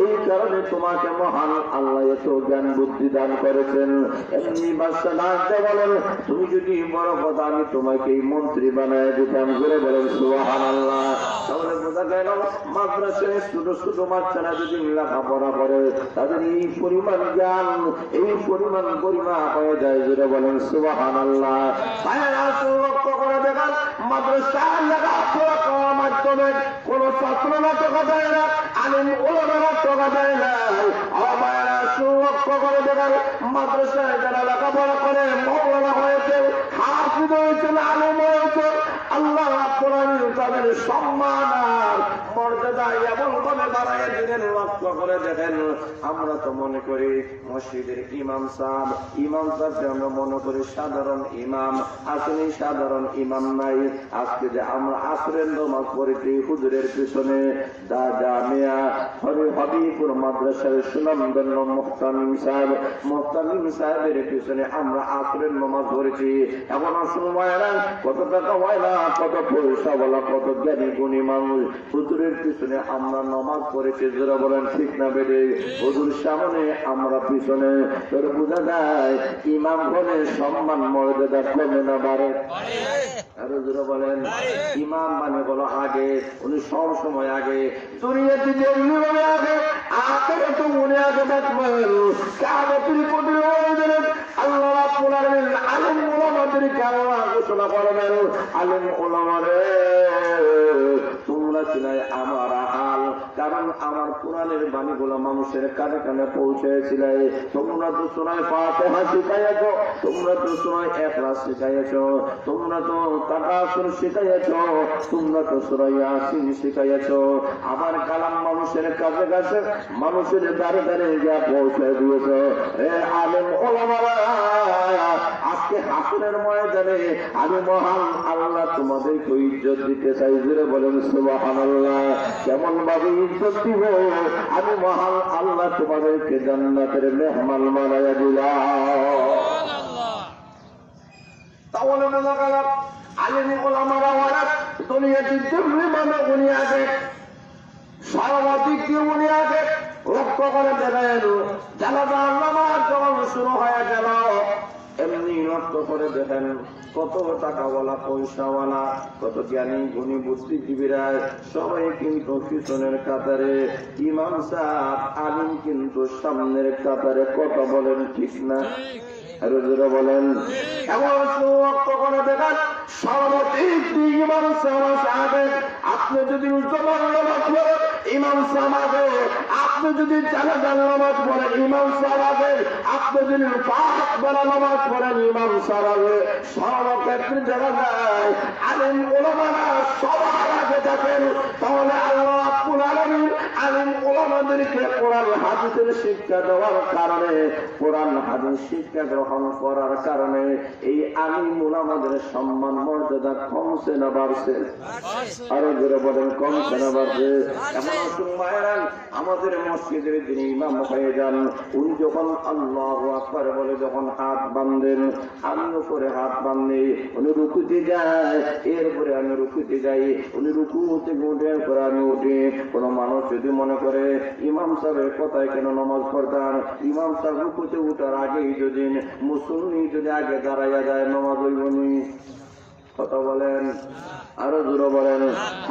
এই কারণে তোমাকে মহান আল্লাহ এত জ্ঞান বুদ্ধি দান করেছেন। এমনি বাচ্চা ডাকতে বলেন, তুমি যদি বড় কথা আমি তোমাকে এই মন্ত্রী বানায় দিতাম। করে বলেন সুবহানাল্লাহ। তাহলে বোঝা গেল মাদ্রাসায় ছোট ছোট বাচ্চারা যদি লেখাপড়া করে তাদের এই পরিমাণ জ্ঞান, এই পরিমাণ পরিমাণ হয়ে যায়। যেটা বলেন সুবহানাল্লাহ। লক্ষ্য করে দেখান, মাদ্রাসায় লেখাপড়া করার মাধ্যমে কোন ছাত্ররা টাকা দেয় না, আলিম ওলামারা টাকা দেয় না। আমারা সুলক্ষ্য করে দেখান, মাদ্রাসায় যারা লেখাপড়া করে মওলানা হয়েছে, হাফিজ হয়েছে, আলিম হয়েছে, আল্লাহ রাব্বুল আলামিন তাদের সম্মান আর মর্যাদা এমন ভাবে বাড়াইয়া দিলেন। লক্ষ্য করে দেখেন, আমরা তো মনে করি মসজিদের ইমাম সাহেবকে আমরা মনে করি সাধারণ ইমাম। আসলে সাধারণ ইমাম নাই। আজকে যে আমরা আসরের নামাজ পড়েছি হুজুরের পিছনে দাদা মিয়া হবিপুর মাদ্রাসার সুনামধন্য মুহতামিম সাহেবের পিছনে আমরা আসরের নামাজ পড়েছি। এখন আসল মায়েরা কত টাকা ময়না, কত পয়সা বলা, কত জ্ঞানী গুণী মানুষ, হুজুরের পিছনে আমরা নামাজ পড়েছি। যারা বলেন ঠিক না বেড়ে? হুজুর সামনে আমরা পিছনে। তোর বোঝা যায় ইমাম বলে সম্মান মর্যাদা কমে না বাড়ে? আরো যারা বলেন ইমাম মানে বলো আগে, উনি সব সময় আগে। দুনিয়াতে যেমনি বলে আগে, আখেরে তো উনি আগে থাকবেন। কিয়ামতের কঠিন দিনে আল্লাহ রাব্বুল আলামিন আলেম ওলামাদেরকে আল্লাহ ঘোষণা করবেন, আলেম ওলামারে তোমরা ছিলাই আমার হাল, কারণ আমার কোরআনের বাণীগুলো মানুষের কানে কানে পৌঁছেছিল। তোমরা তো সূরা ফাতিহা শিখাইয়াছ, তোমরা তো সূরা ইখলাস শিখাইয়াছ, তোমরা তো তাকাসুর শিখাইয়াছ, তোমরা তো সূরা ইয়াসিন শিখাইয়াছ। আমার কালাম মানুষের কাছে কাছে, মানুষের দ্বারে দ্বারে গিয়ে পৌঁছে দিয়েছ। হে আলেম ওলামারা, আজকে হাসরের ময়দানে আমি মহান আল্লাহ তোমাদেরকে ইজ্জত দিতে চাই। জোরে বলেন সুবহানাল্লাহ। কেমন ভাবে ইজ্জত দিব? আমি মহান আল্লাহ তোমাদেরকে জান্নাতের মেহমান বানাইয়া দিলাম। তাহলে বোঝা গেল আলেম ওলামারা অনেক দুনিয়াতে যেমনি মানে উনি আগে সর্বাধিক দিয়ে উনি আগে লক্ষ্য করে দেবেন জানাজার নামাজ যখন শুরু হয়ে গেল এমনি লক্ষ্য করে দেখেন কত টাকাওয়ালা পয়সাওয়ালা কত জ্ঞানী গুণী বুদ্ধিজীবীরা সবাই কিন্তু পিছনের কাতারে, ইমাম সাহেব আলিম কিন্তু সামনের কাতারে। কথা বলেন ঠিক না? বলেন এমন লক্ষ্য করে দেখেন সর্বদিক ইমাম সাহেব আপনি যদি উজ্জ্বল নামাজ পড়েন ইমাম সাহেব, আপনি যদি জানাজার নামাজ পড়েন ইমাম সাহেব, আপনি যদি পাঁচ বেলা নামাজ পড়েন ইমাম সাহেব, সর্বক্ষেত্রে দেখা যায় আলিম ওলামারা সবার আগে থাকেন। তাহলে আল্লাহ রাব্বুল আলামিন আলিম ওলামাদেরকে কোরআন হাদিসের শিক্ষা দেওয়ার কারণে, কোরআন হাদিস শিক্ষা গ্রহণ করার কারণে এই আলিম ওলামাদের সম্মান মর্যাদা কমছে না বাড়ছে? আরো জোরে বলেন কমছে না বাড়ছে? এমন মায়েরান আমাদের মসজিদের যিনি ইমাম হয়ে যান উনি যখন আল্লাহু আকবার বলে যখন হাত বাঁধেন, আমি উপরে হাত বাঁধি, উনি রুকুতে যায়, এরপরে আমি রুকুতে যাই, উনি রুকুতে উঠে পরে আমি উঠি। কোন মানুষ যদি মনে করে ইমাম সাহেবের কথায় কেন নামাজ পড়তাম, ইমাম সাহেব রুকুতে উঠার আগেই যদি মুসল্লি যদি আগে দাঁড়াইয়া যায় নামাজ হইবনি? কথা বলেন, আরো জোরে বলেন।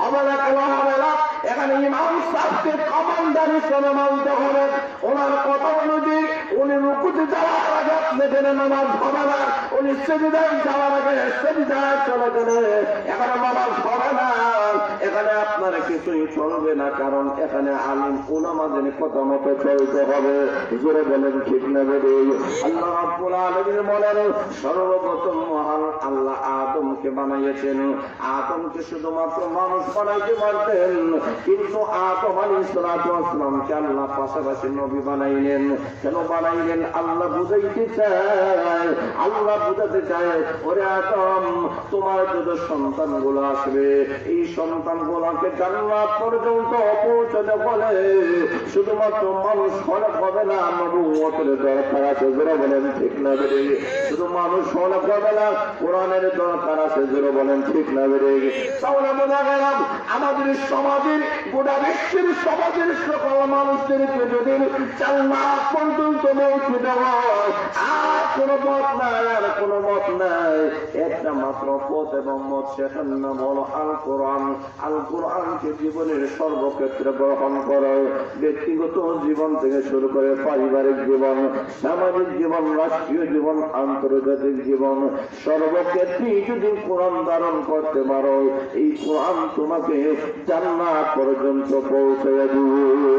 হবে না কেন হবে না? এখানে ইমাম সাহেবকে কমান্ডারি করে মানতে হবে। ওনার কথা অনুযায়ী উনি রুকুতে যাওয়ার আগে আপনি জেনে নামাজ হবে না, উনি সেজদায় যাওয়ার আগে সেজদায় চলে গেলে এখানে নামাজ হবে না, এখানে আপনার কিছুই চলবে না। কারণ এখানে আলিম উলামাদের কথা মতো চলতে হবে। জোরে বলেন ঠিক না? বেরে আল্লাহ রাব্বুল আলামিন বলেন সর্বপ্রথম মহান আল্লাহ আদমকে বানাইয়েছেন। আদমকে শুধুমাত্র মানুষ বানাইতে পারতেন, কিন্তু আদম আলাইহিস সালাতু ওয়াস সালামকে আল্লাহ পাশাপাশি নবী বানাইলেন। কেন বানাইলেন? আল্লাহ বুঝাইতে চায়, আল্লাহ বুঝাতে চায় ওরে আদম তোমার যত সন্তানগুলো আসবে এই সন্তানগুলোকে জান্নাত পর্যন্ত পৌঁছাতে বলে শুধুমাত্র মানুষ হলে হবে না, নবুয়তের দরকার আছে। যারা বলেন ঠিক না? বেরে শুধু মানুষ হলে হবে না, কোরআনের দরকার আছে। যারা বলেন ঠিক না? বেরে তাহলে বোঝা গেলাম আমাদের সমাজের গোটা বিশ্বের সমাজের সকল মানুষদেরকে যদি জান্নাত পর্যন্ত পৌঁছতে হয় আর কোনো পথ নাই, আর কোনো মত নাই, একটা মাত্র পথ এবং মত, সেটার নাম হলো আল কোরআন। আল কোরআনকে জীবনের সর্বক্ষেত্রে গ্রহণ করো, ব্যক্তিগত জীবন থেকে শুরু করে পারিবারিক জীবন, সামাজিক জীবন, রাষ্ট্রীয় জীবন, আন্তর্জাতিক জীবন, সর্বক্ষেত্রে যদি কোরআন ধারণ করতে পারো এই কোরআন তোমাকে জান্নাত পর্যন্ত পৌঁছে দিবে।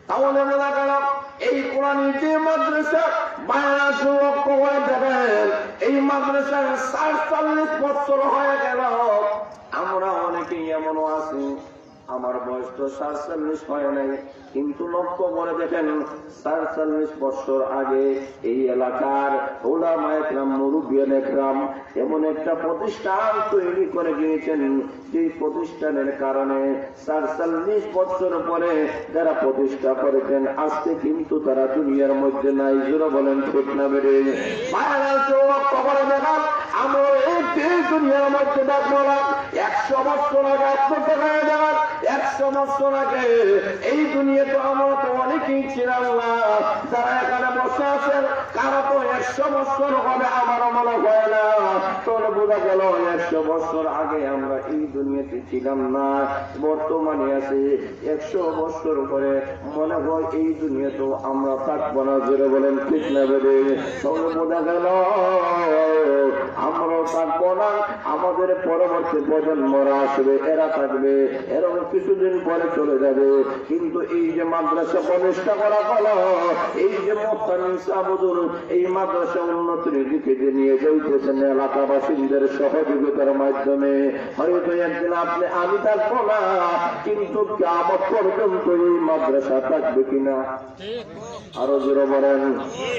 তাহলে বলা গেল এই কোরআনের যে মাদ্রাসা বাংলাদেশ লক্ষ্য হয়ে যাবেন, এই মাদ্রাসার ৪৭ বছর হয়ে গেল। আমরা অনেকেই এমনও আছি আমার বয়স তো ৪৭ হয় নাই, কিন্তু লক্ষ্য করে দেখেন ৪৭ বছর আগে এই এলাকার ওলামায়ে কেরাম, মুরব্বিয়ানে কেরাম এমন একটা প্রতিষ্ঠান তৈরি করে গিয়েছেন, যে প্রতিষ্ঠানের কারণে ৪৭ বছর পরে যারা প্রতিষ্ঠা করেছেন আজকে কিন্তু তারা দুনিয়ার মধ্যে নাই। জোরে বলেন ঠিক না? বেরে লক্ষ্য করে দেখান আমরা এই দুনিয়ার মধ্যে দেখবো না ১০০ বছর আগে আপনার দেখায় দেখান ১০০ বছর আগে এই দুনিয়াতে আমরা তো অনেকেই ছিলাম না, যারা এখানে বসে আছেন কারা তো ১০০ বছর হবে আমারও মনে হয় না। তাহলে বোঝা গেল ১০০ বছর আগে আমরা এই দুনিয়াতে ছিলাম না, বর্তমানে আছে ১০০ বছর পরে মনে হয় এই দুনিয়াতেও আমরা থাকবো না। জোরে বলেন ঠিক না? বেরে তাহলে বোঝা গেল আমরাও থাকবো না, আমাদের পরবর্তী প্রজন্মরা আসবে, এরা থাকবে, এরকম কিছুদিন পরে চলে যাবে। কিন্তু এই যে মাদ্রাসা প্রতিষ্ঠা করা হলো, এই যে মুফতি সাহেবুল এই মাদ্রাসা উন্নতির দিকে যে নিয়ে যাইতেছেন এলাকাবাসীদের সহযোগিতার মাধ্যমে, হয়তো একদিন আপনি আমি থাকবো না, কিন্তু কিয়ামত পর্যন্ত এই মাদ্রাসা থাকবে কিনা? আরো জোরে বলেন।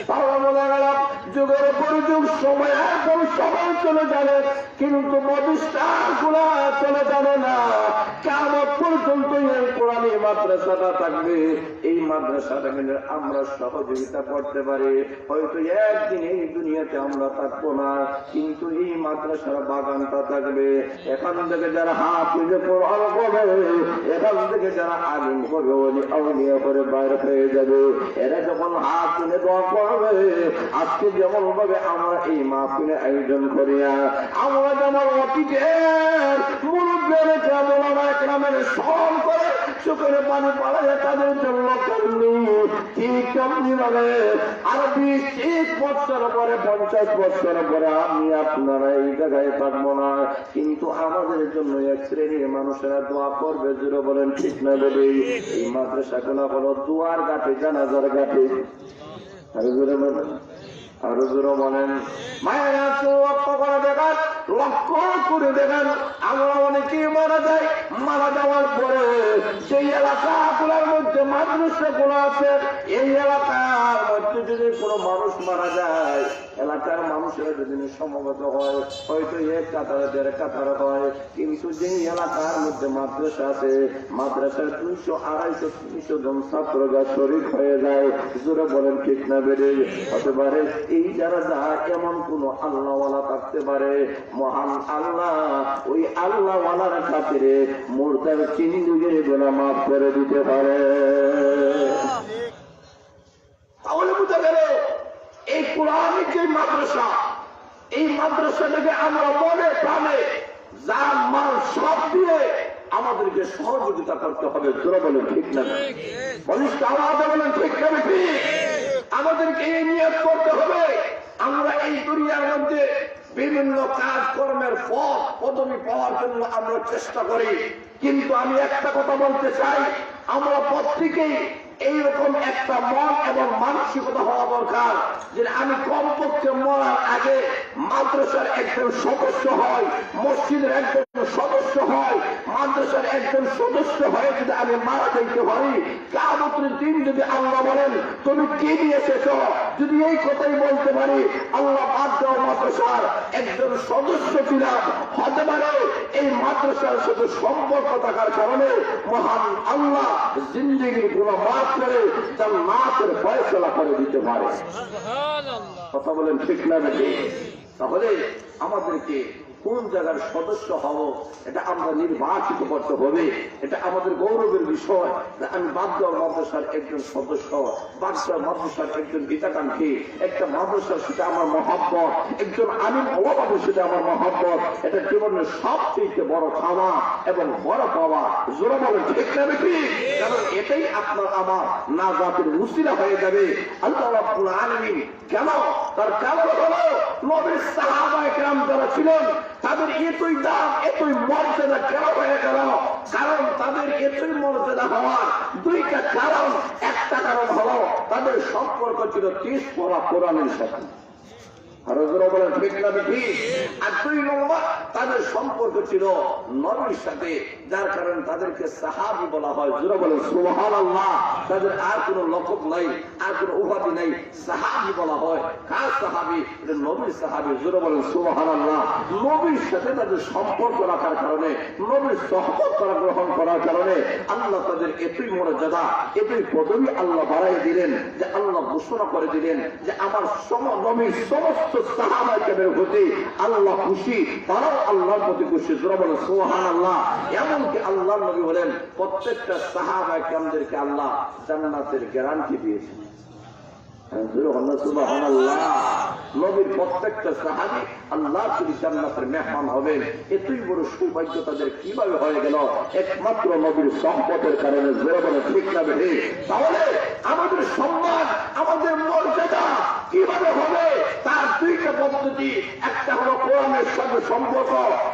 তাহলে বলা গেল যুগের পর যুগ সময় সবাই চলে যাবে, কিন্তু প্রতিষ্ঠান গুলা চলে যাবে না। কিয়ামত পর্যন্ত এই কোরআনী মাদ্রাসাটা থাকবে। এই মাদ্রাসাটা কিন্তু আমরা সহযোগিতা করতে পারি। হয়তো একদিন এই দুনিয়াতে আমরা থাকবো না, কিন্তু এই মাদ্রাসার বাগানটা থাকবে। এখান থেকে যারা হাফিজ কোরআন করবে, এখান থেকে যারা আলিম করবে, আউলিয়া করে বাইরে হয়ে যাবে। এরা যখন হাত তুলে দোয়া করবে, আজকে যেমন ভাবে আমরা এই মাহফিলে আয়োজন করিয়া আমরা যেমন অতীতের মুরব্বীর গ্রামের স্মরণ করে চোখের পানি পড়ে তাদের জন্য করলি, ঠিক তেমনি ভাবে আর 20-30 বছর পরে 50 বছর পরে আমি আপনারা এই জায়গায় থাকবো না, কিন্তু আমাদের জন্য এক শ্রেণীর মানুষেরা দোয়া করবে। জোরে বলেন ঠিক না বলে? এই মাদ্রাসাগুলো হলো দুয়ার ঘাটে, জানাজার ঘাটে। আরো জোরে বলেন, আরো জোরে বলেন। মায়েরা তো লক্ষ্য করে দেখেন, লক্ষ্য করে দেখেন, আমরা অনেকেই মারা যাই। মারা যাওয়ার পরে সেই এলাকাগুলোর মধ্যে মাদ্রাসাগুলো আছে, এই এলাকার মধ্যে যদি কোনো মানুষ মারা যায়, এলাকার মানুষেরা যদি সমবেত হয়, হয়তো 1 কাতার 1.5 কাতার হয়, কিন্তু যে এলাকার মধ্যে মাদ্রাসা আছে, মাদ্রাসার 200, 250, 300 জন ছাত্ররা শরীক হয়ে যায়। জোরে বলেন ঠিক না বেড়ে? হতে পারে এই যারা যা এমন কোন আল্লাহওয়ালা থাকতে পারে, মহান আল্লাহ ওই আল্লাহওয়ালার খাতিরে মুরতার জিন্দেগির গুনাহ মাফ করে দিতে পারে। তাহলে বুঝা গেল এই কোরআনিক যে মাদ্রাসা, এই মাদ্রাসাটাকে আমরা মনে প্রাণে যার মাল সব দিয়ে আমাদেরকে সহযোগিতা করতে হবে। জোরে বলেন ঠিক না? বলিস আওয়াজে বলেন ঠিক না? ঠিক। আমাদেরকে এই নিয়ত করতে হবে, আমরা এই দুনিয়ার মধ্যে বিভিন্ন কাজকর্মের পথ পদবি পাওয়ার জন্য আমরা চেষ্টা করি, কিন্তু আমি একটা কথা বলতে চাই, আমরা প্রত্যেকেই এইরকম একটা মন এবং মানসিকতা হওয়া দরকার যে আমি কমপক্ষে মরার আগে মাদ্রাসার একজন সদস্য হয়, মসজিদের একজন সদস্য হয়, মাদ্রাসার একজন সদস্য হয়ে যদি আমি মারা যাইতে পারি, কিয়ামতের দিন যদি আল্লাহ বলেন তুমি কি নিয়ে এসেছ, যদি এই কথাই বলতে পারি আল্লাহ বাদ দাও মাদ্রাসার একজন সদস্য ছিলাম, হতে পারে এই মাদ্রাসার সাথে সম্পর্ক থাকার কারণে মহান আল্লাহ জিন্দেগির গুনাহ মাফ করে জান্নাতের ফয়সালা করে দিতে পারে। কথা বলেন ঠিক না? তাহলে আমাদেরকে কোন জায়গার সদস্য হব এটা আমরা নির্বাচিত করতে হবে। এটা আমাদের গৌরবের বিষয়। আমি বাগদার মাদ্রাসার একজন সদস্য, বাগদার মাদ্রাসার একজন হিতাকাঙ্ক্ষী, একটা মাদ্রাসার সেটা আমার মহব্বত, একজন আলিম ওলামাদের সেটা আমার মহব্বত। এটা জীবনের সবচেয়ে বড় খাওয়া এবং বড় পাওয়া। জোরে বলেন ঠিক না? কারণ এটাই আপনার আমার নাজাতের উসিলা হয়ে যাবে। আল্লাহ রাব্বুল আলামিন কেন তার কারণ হলো নবীর সাহাবায়ে কেরাম যারা ছিলেন তাদের এতই দাম, এতই মর্যাদা কেন হয়ে গেল? কারণ তাদের এতই মর্যাদা হওয়ার 2টা কারণ। একটা কারণ হলো তাদের সম্পর্ক ছিল 30 পড়া কোরআনের সাথে। আরো জোরে বলেন ঠিক না? ঠিক। আর 2 নম্বর তাদের সম্পর্ক ছিল নবীর সাথে, যার কারণে তাদেরকে সাহাবী বলা হয়। জোরে বলেন সুবহানাল্লাহ। তাদের আর কোনো লকব নাই, আর কোনো উপাধি নাই, সাহাবী বলা হয়। কার সাহাবী? এটা নবীর সাহাবী। জোরে বলেন সুবহানাল্লাহ। নবীর সাথে তাদের সম্পর্ক রাখার কারণে, নবীর সহবত গ্রহণ করার কারণে আল্লাহ তাদের এতই মর্যাদা, এতই পদবী আল্লাহ বাড়াই দিলেন যে আল্লাহ ঘোষণা করে দিলেন যে আমার নবীর সমস্ত সাহাবায়ে কেরামের প্রতি আল্লাহ খুশি, তারাও আল্লাহর প্রতি খুশি। জোরে বলেন সুবহানাল্লাহ। এমনকি আল্লাহর নবী বলেন প্রত্যেকটা সাহাবায়ে কেরামদেরকে আল্লাহ জান্নাতের গ্যারান্টি দিয়েছেন। সুবহানাল্লাহ। নবীর প্রত্যেকটা সাহাবী আল্লাহর যদি জান্নাতের মেহমান হবেন, এতই বড় সৌভাগ্য তাদের কিভাবে হয়ে গেল? একমাত্র নবীর সম্পদের কারণে। জোরে বলেন ঠিক না? তাহলে আমাদের সম্মান, আমাদের মর্যাদা কিভাবে হবে? তার 2টা পদ্ধতি। একটা হলো কোরআনের সাথে সম্পর্ক,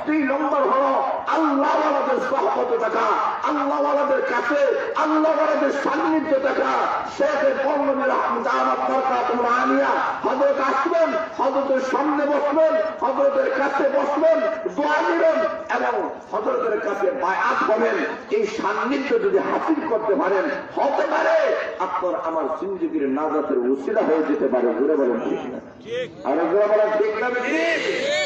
2 নম্বর হলো আল্লাহওয়ালাদের সহবতে থাকা, আল্লাহওয়ালাদের কাছে আল্লাহওয়ালাদের সান্নিধ্য থাকা। শেখের পল্লবী রাহমাতুল্লাহ বরকাতুল আলিয়া হযরত আসবেন, হযরতের সামনে বসবেন, হযরতের কাছে বসবেন, দোয়া নেবেন এবং হযরতের কাছে বায়াত হবেন। এই সান্নিধ্য যদি হাসিল করতে পারেন, হতে পারে আপনার আমার জিন্দেগির নাজাতের উসিলা হয়ে যেতে পারে। জোরে বলেন ঠিক না? আর জোরে বলেন ঠিক না? ঠিক।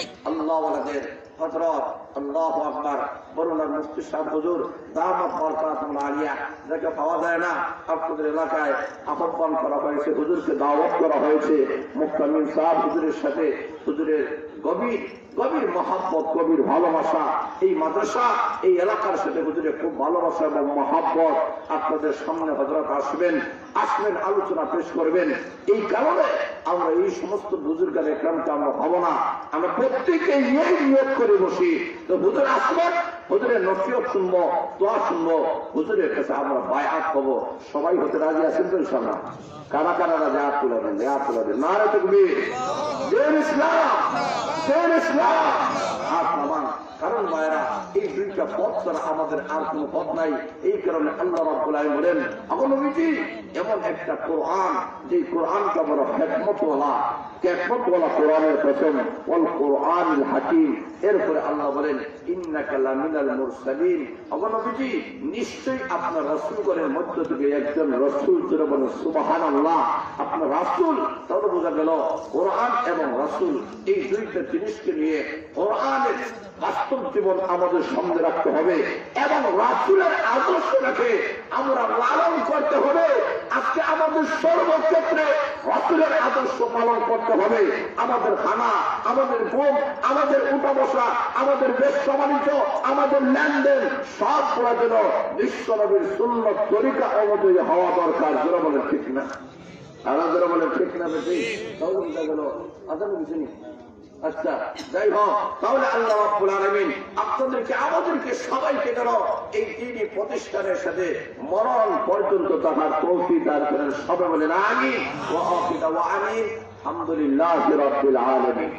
আল্লাহওয়ালাদের হযরত আল্লাহু আকবার বরুণার মুফতি সাহেব হুজুর দামাত বরকাতুল আলিয়া, যাকে পাওয়া যায় না, আপনাদের এলাকায় আহ্বান করা হয়েছে, হুজুরকে দাওয়াত করা হয়েছে। মুক্তামিল সাহেব হুজুরের সাথে হুজুরের গভীর গভীর মহাব্বত, গভীর ভালোবাসা। এই মাদ্রাসা এই এলাকার সাথে হুজুরের খুব ভালোবাসা এবং মহাব্বত। আপনাদের সামনে হযরত আসবেন, আলোচনা পেশ করবেন। এই কারণে আমরা এই সমস্ত বুজুর্গের একরামকে আমরা ভাবো না, আমরা প্রত্যেকে এই নিয়ত করে বসি। তো হুজুর আসবেন, হুজুরের নসিহত শুনবো, দোয়া শুনবো, হুজুরের কাছে আমরা বায়াত পাবো। সবাই হতে রাজি আছেন তো ইনশাআল্লাহ? কারা কারা রাজি? হাত তুলে দেন, হাত তুলে দেন। নারে তাকবীর, দিন ইসলাম, দিন ইসলাম। হাত নামান। কারণ মায়েরা, এই দুইটা পথ ছাড়া আমাদের আর কোন পথ নাই। এই কারণে আল্লাহ রাব্বুল আলামিন বলেন, আমার নবীজি এমন একটা কোরআন, যে কোরআনটা বড় হিকমতওয়ালা কোরআনের কসম, ওয়াল কোরআনুল হাকীম। এরপরে আল্লাহ বলেন, ইন্নাকা লামিনাল মুরসালিন। আমার নবীজি নিশ্চয়ই আপনার রাসূলগণের মধ্য থেকে একজন রাসূল। জোরে বলেন সুবহানাল্লাহ। আপনার রাসূল, তাহলে বোঝা গেল কোরআন এবং রাসূল এই দুইটা জিনিসকে নিয়ে কোরআনের বাস্তব জীবন আমাদের সামনে রাখতে হবে এবং রাসূলের আদর্শটাকে আমরা লালন করতে হবে। আজকে আমাদের সর্বক্ষেত্রে রাসূলের আদর্শ পালন করতে হবে। আমাদের খানা, আমাদের ঘুম, আমাদের উঠা বসা, আমাদের ব্যবসা বাণিজ্য, আমাদের লেনদেন সব করা যেন বিশ্বনবীর সুন্নত তরিকা অনুযায়ী হওয়া দরকার। যারা বলেন ঠিক না, আরো যারা বলেন ঠিক না, বেশি তাহলে বুঝা গেল আদান কিছু নেই। আচ্ছা, যাই হোক, তাহলে আল্লাহ রাব্বুল আলামিন আপনাদেরকে, আমাদেরকে সবাইকে যেন এই দ্বীনি প্রতিষ্ঠানের সাথে মরণ পর্যন্ত তাহার তৌফিক দান করেন। সবাই বলেন আমিন। ওয়া আখিরু দাওয়ানা আলহামদুলিল্লাহি রাব্বিল আলামিন।